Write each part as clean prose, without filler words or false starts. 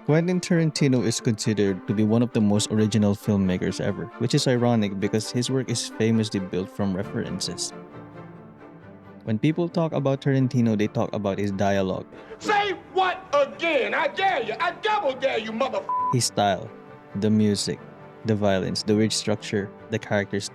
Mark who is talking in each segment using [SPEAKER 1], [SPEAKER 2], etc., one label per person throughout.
[SPEAKER 1] Quentin Tarantino is considered to be one of the most original filmmakers ever, which is ironic because his work is famously built from references. When people talk about Tarantino, they talk about his dialogue,
[SPEAKER 2] Say what again? I dare you. I double dare you, mother.
[SPEAKER 1] his style, the music, the violence, the weird structure, the characters,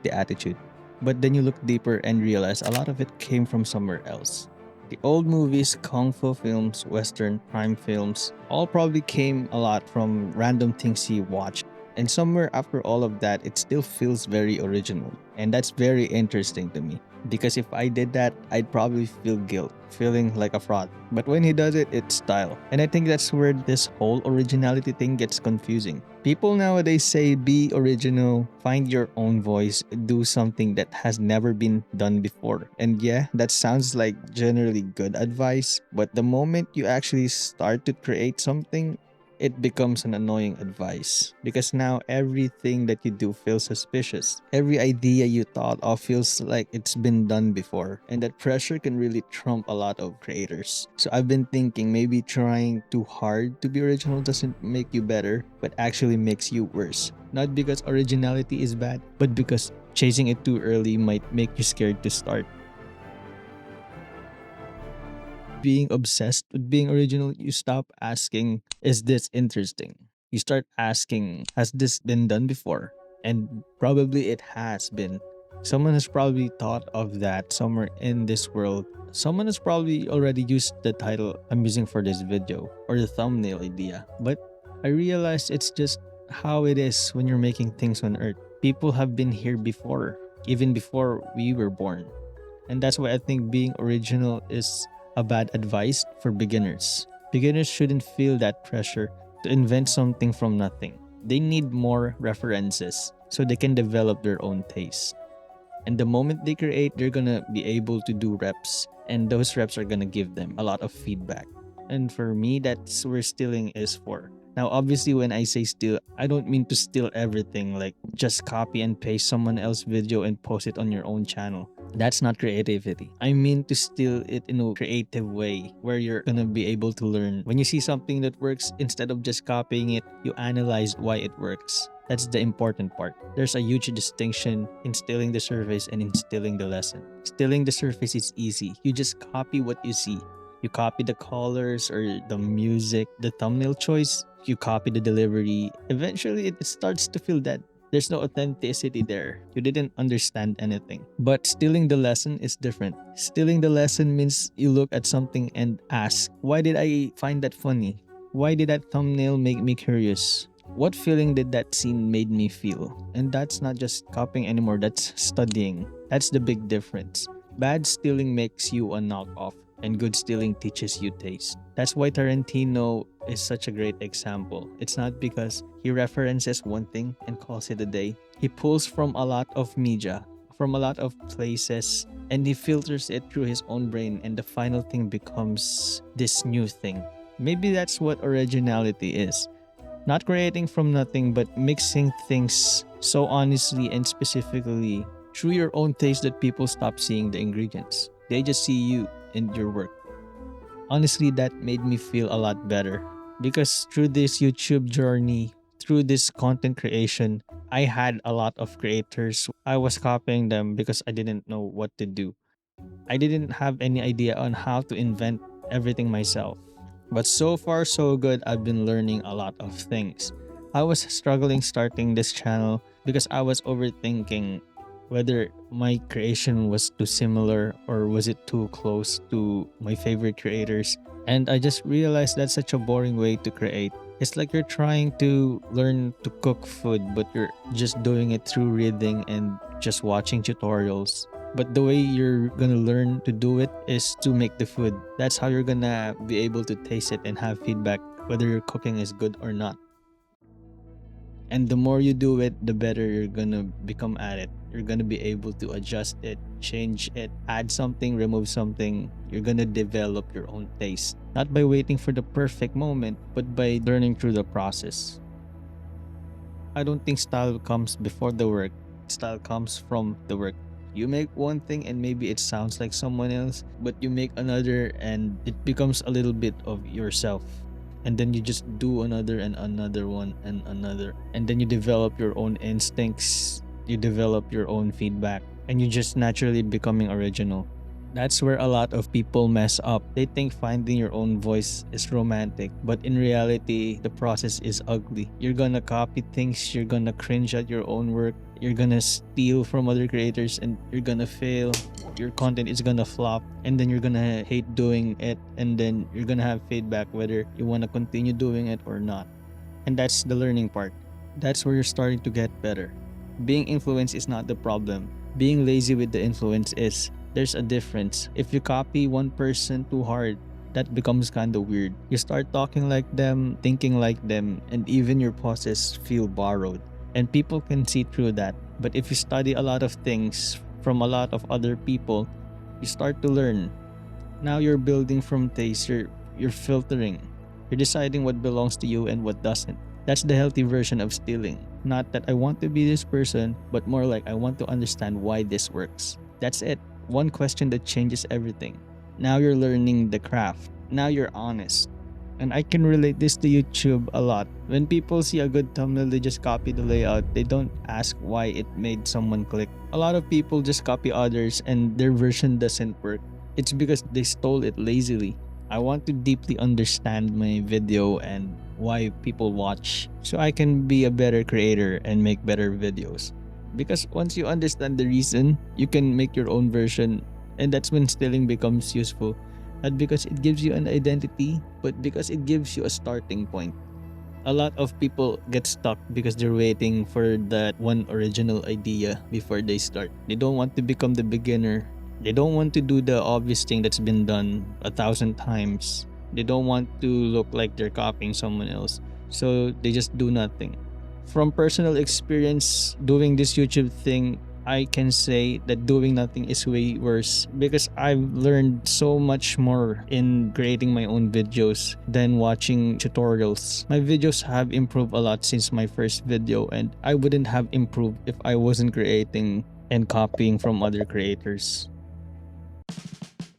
[SPEAKER 1] the attitude. But then you look deeper and realize a lot of it came from somewhere else. The old movies, kung fu films, western, crime films, all probably came a lot from random things he watched. And somewhere after all of that, it still feels very original. And that's very interesting to me. Because if I did that, I'd probably feel guilt, feeling like a fraud. But when he does it, it's style. And I think that's where this whole originality thing gets confusing. People nowadays say be original, find your own voice, do something that has never been done before. And yeah, that sounds like generally good advice, but the moment you actually start to create something, it becomes an annoying advice because now everything that you do feels suspicious. Every idea you thought of feels like it's been done before, and that pressure can really trump a lot of creators. So I've been thinking maybe trying too hard to be original doesn't make you better, but actually makes you worse. Not because originality is bad, but because chasing it too early might make you scared to start. Being obsessed with being original, you stop asking, is this interesting? You start asking, has this been done before? And probably it has been. Someone has probably thought of that somewhere in this world. Someone has probably already used the title I'm using for this video or the thumbnail idea. But I realized it's just how it is when you're making things on Earth. People have been here before, even before we were born. And that's why I think being original is a bad advice for beginners. Beginners shouldn't feel that pressure to invent something from nothing. They need more references so they can develop their own taste. And the moment they create, they're gonna be able to do reps, and those reps are gonna give them a lot of feedback. And for me, that's where stealing is for. Now, obviously, when I say steal, I don't mean to steal everything, like just copy and paste someone else's video and post it on your own channel. That's not creativity. I mean to steal it in a creative way where you're gonna be able to learn. When you see something that works, instead of just copying it, you analyze why it works. That's the important part. There's a huge distinction in stealing the surface and in stealing the lesson. Stealing the surface is easy. You just copy what you see. You copy the colors or the music, the thumbnail choice, you copy the delivery. Eventually, it starts to feel dead. There's no authenticity there. You didn't understand anything. But stealing the lesson is different. Stealing the lesson means you look at something and ask, why did I find that funny? Why did that thumbnail make me curious? What feeling did that scene made me feel? And that's not just copying anymore, that's studying. That's the big difference. Bad stealing makes you a knockoff, and good stealing teaches you taste. That's why Tarantino is such a great example. It's not because he references one thing and calls it a day. He pulls from a lot of media, from a lot of places, and he filters it through his own brain, and the final thing becomes this new thing. Maybe that's what originality is. Not creating from nothing, but mixing things so honestly and specifically through your own taste that people stop seeing the ingredients. They just see you and your work. Honestly, that made me feel a lot better because through this YouTube journey, through this content creation, I had a lot of creators. I was copying them because I didn't know what to do. I didn't have any idea on how to invent everything myself. But so far, so good. I've been learning a lot of things. I was struggling starting this channel because I was overthinking whether my creation was too similar or was it too close to my favorite creators. And I just realized that's such a boring way to create. It's like you're trying to learn to cook food, but you're just doing it through reading and just watching tutorials. But the way you're gonna learn to do it is to make the food. That's how you're gonna be able to taste it and have feedback whether your cooking is good or not. And the more you do it, the better you're gonna become at it. You're gonna be able to adjust it, change it, add something, remove something. You're gonna develop your own taste. Not by waiting for the perfect moment, but by learning through the process. I don't think style comes before the work. Style comes from the work. You make one thing and maybe it sounds like someone else, but you make another and it becomes a little bit of yourself. And then you just do another and another one and another. And then you develop your own instincts, you develop your own feedback, and you just naturally becoming original. That's where a lot of people mess up. They think finding your own voice is romantic, but in reality, the process is ugly. You're gonna copy things, you're gonna cringe at your own work, you're gonna steal from other creators, and you're gonna fail. Your content is gonna flop, and then you're gonna hate doing it, and then you're gonna have feedback whether you wanna continue doing it or not. And that's the learning part. That's where you're starting to get better. Being influenced is not the problem. Being lazy with the influence is. There's a difference. If you copy one person too hard, that becomes kind of weird. You start talking like them, thinking like them, and even your pauses feel borrowed. And people can see through that. But if you study a lot of things from a lot of other people, you start to learn. Now you're building from taste, you're filtering. You're deciding what belongs to you and what doesn't. That's the healthy version of stealing. Not that I want to be this person, but more like I want to understand why this works. That's it. One question that changes everything. Now you're learning the craft. Now you're honest. And I can relate this to YouTube a lot. When people see a good thumbnail, they just copy the layout. They don't ask why it made someone click. A lot of people just copy others and their version doesn't work. It's because they stole it lazily. I want to deeply understand my video and why people watch so I can be a better creator and make better videos. Because once you understand the reason, you can make your own version, and that's when stealing becomes useful. Not because it gives you an identity, but because it gives you a starting point. A lot of people get stuck because they're waiting for that one original idea before they start. They don't want to become the beginner. They don't want to do the obvious thing that's been done 1,000 times. They don't want to look like they're copying someone else. So they just do nothing. From personal experience doing this YouTube thing, I can say that doing nothing is way worse because I've learned so much more in creating my own videos than watching tutorials. My videos have improved a lot since my first video, and I wouldn't have improved if I wasn't creating and copying from other creators.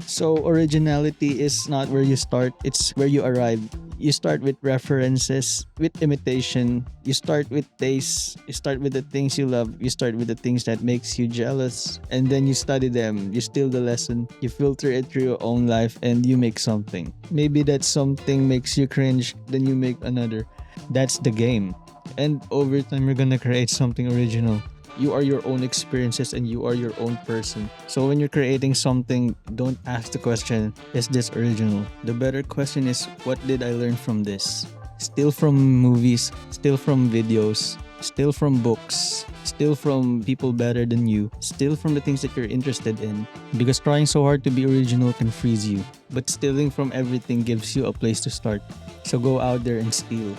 [SPEAKER 1] So originality is not where you start, it's where you arrive. You start with references, with imitation, you start with taste, you start with the things you love, you start with the things that makes you jealous, and then you study them, you steal the lesson, you filter it through your own life, and you make something. Maybe that something makes you cringe, then you make another. That's the game. And over time, you're gonna create something original. You are your own experiences and you are your own person. So when you're creating something, don't ask the question, is this original? The better question is, what did I learn from this? Steal from movies, steal from videos, steal from books, steal from people better than you, steal from the things that you're interested in. Because trying so hard to be original can freeze you. But stealing from everything gives you a place to start. So go out there and steal.